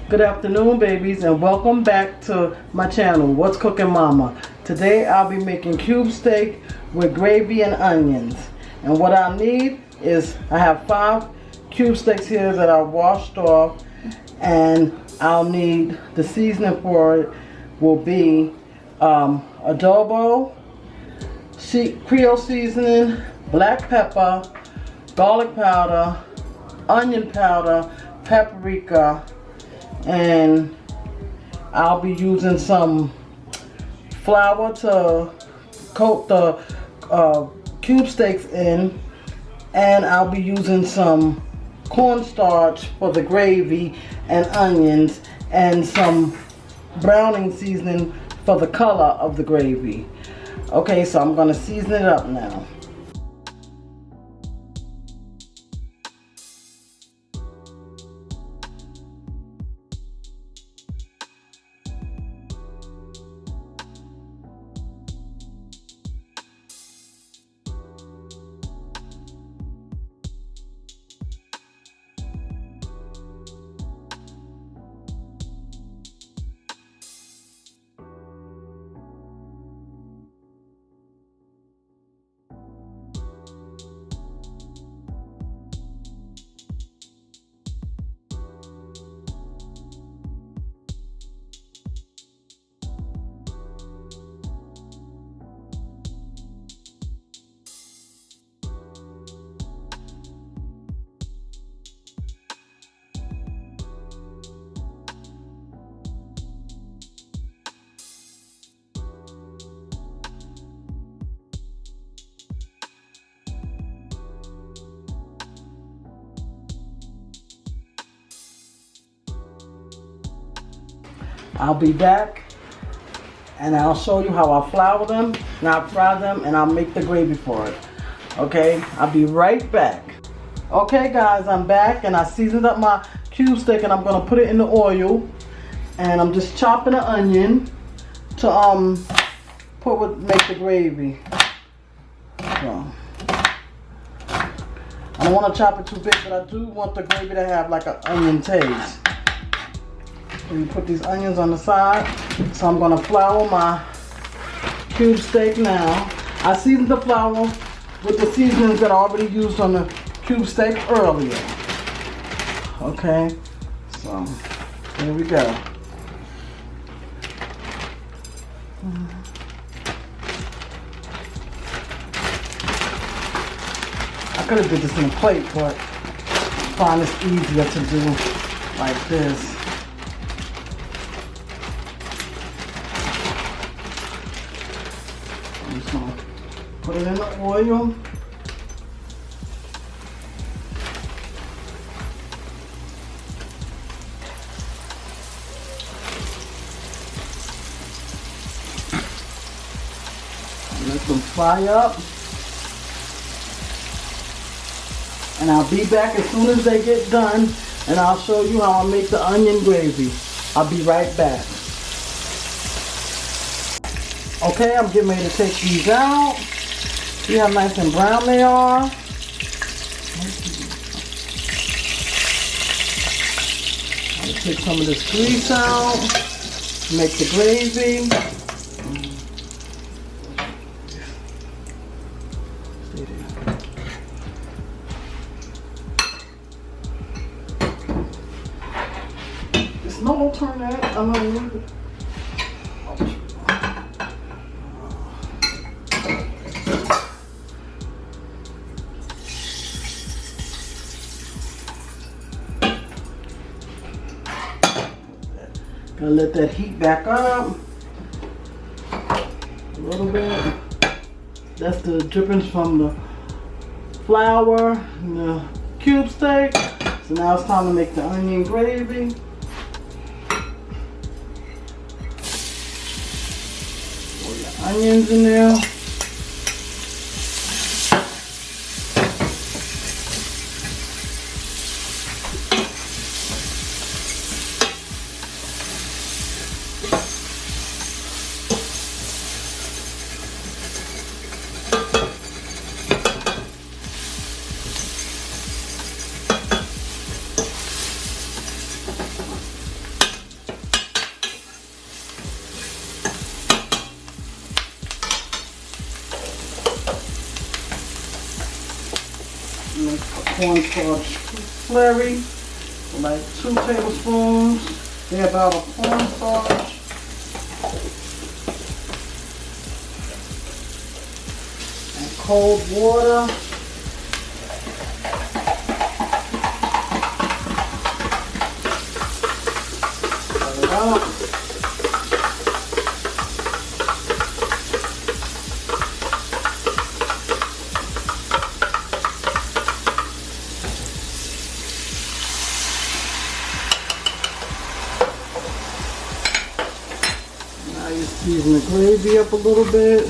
Good afternoon, babies, and welcome back to my channel, What's Cooking Mama. Today I'll be making cube steak with gravy and onions. And what I need is, I have 5 cube steaks here that I washed off, and I'll need the seasoning for it will be adobo, Creole seasoning, black pepper, garlic powder, onion powder, paprika, and I'll be using some flour to coat the cube steaks in, and I'll be using some cornstarch for the gravy and onions, and some browning seasoning for the color of the gravy. Okay, so I'm gonna season it up now. I'll be back and I'll show you how I flour them, and I'll fry them, and I'll make the gravy for it. Okay, I'll be right back. Okay guys, I'm back, and I seasoned up my cube steak, and I'm gonna put it in the oil, and I'm just chopping the onion to make the gravy. So I don't want to chop it too big, but I do want the gravy to have like an onion taste. You put these onions on the side. So I'm gonna flour my cube steak now. I seasoned the flour with the seasonings that I already used on the cube steak earlier. Okay, so here we go. I could have did this in a plate, but I find it's easier to do like this. I'm just gonna put it in the oil. Let them fry up. And I'll be back as soon as they get done, and I'll show you how I make the onion gravy. I'll be right back. Okay, I'm getting ready to take these out. See how nice and brown they are. I'll take some of this grease out, make the gravy. No, don't turn that. I'm gonna move it. Gotta let that heat back up a little bit. That's the drippings from the flour and the cube steak. So now it's time to make the onion gravy. Onions in there. Make a cornstarch slurry, like 2 tablespoons. They're about a cornstarch. And cold water. Stir it up. Season the gravy up a little bit.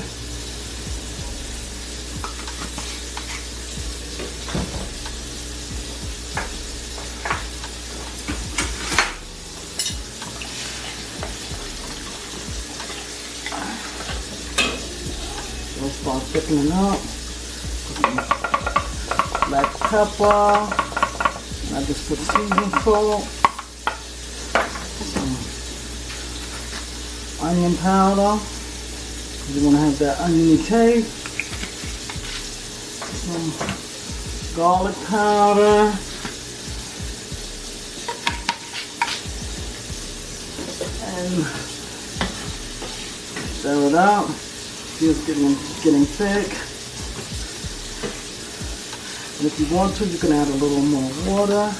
We'll start thickening up. Black pepper. And I just put seasoning salt. Onion powder, you want to have that oniony taste. Some garlic powder. And stir it up. See it's getting thick. And if you want to, you can add a little more water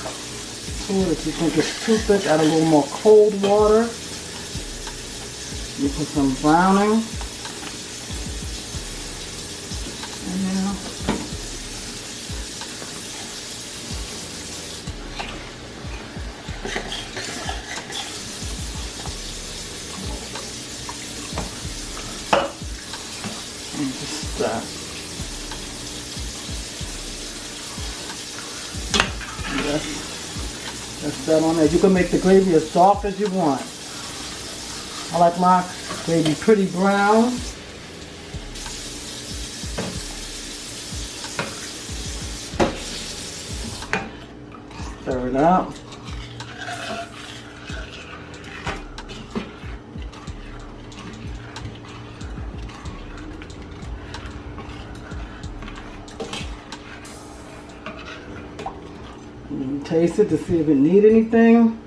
to it. If you think it's too thick, add a little more cold water. You put some browning in there. And just that's that on there. You can make the gravy as dark as you want. I like my gravy pretty brown. Stir it up. And taste it to see if it needs anything.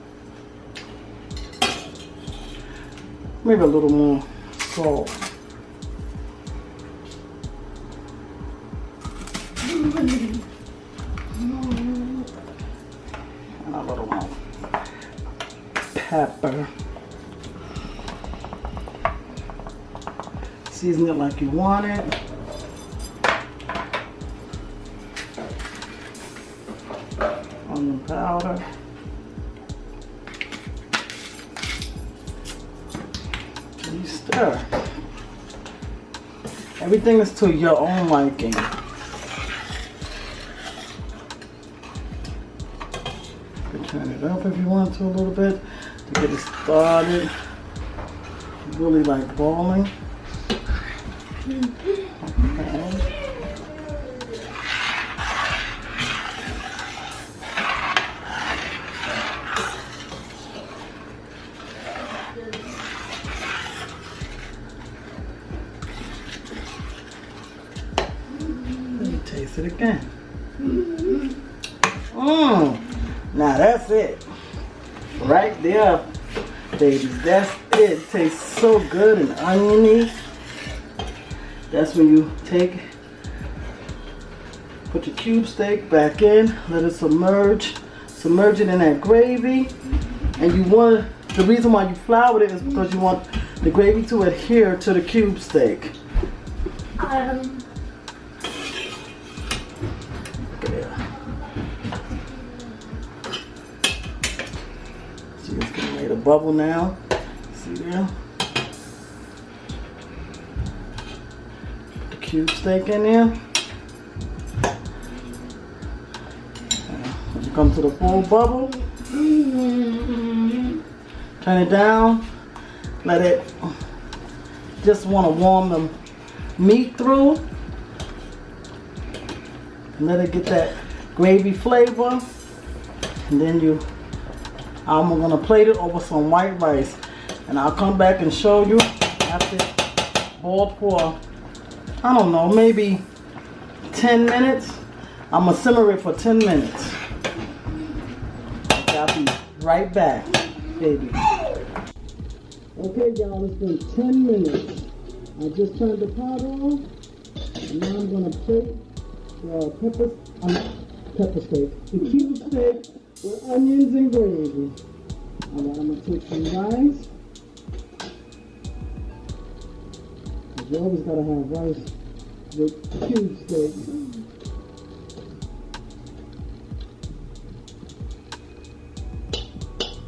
Maybe a little more salt. And a little more pepper. Season it like you want it. Onion powder. You stir. Everything is to your own liking. You can turn it up if you want to a little bit to get it started. Really like boiling. Okay. Taste it again. Now that's it. Right there, babies. That's it. It tastes so good and oniony. That's when you put your cube steak back in, let it submerge it in that gravy. And the reason why you floured it is because you want the gravy to adhere to the cube steak. See, it's getting ready to bubble now. See there? Put the cube steak in there. When you come to the full bubble, turn it down. Let it just want to warm the meat through. And let it get that gravy flavor. And then I'm gonna plate it over some white rice. And I'll come back and show you after it boiled for, I don't know, maybe 10 minutes. I'm gonna simmer it for 10 minutes. I'll be right back, baby. Okay, y'all, it's been 10 minutes. I just turned the pot off, and now I'm gonna plate the pepper steak, the cube steak with onions and gravy. All right, I'm gonna take some rice. You always gotta have rice with cube steak.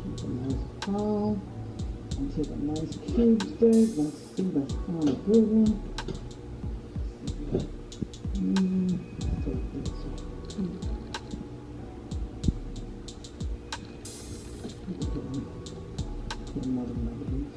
Make a nice pile. And take a nice cube steak. Let's see, that's kind of good one. Let's take this. Put another piece.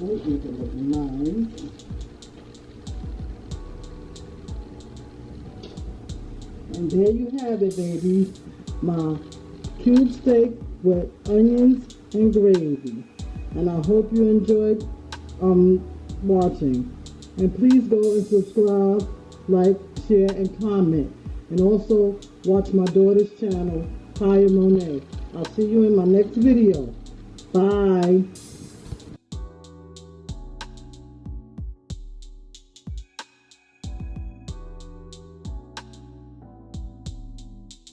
Make it look nice. And there you have it, baby. My cube steak with onions and gravy. And I hope you enjoyed watching. And please go and subscribe, like, share, and comment. And also watch my daughter's channel, Kaya Monet. I'll see you in my next video. Bye.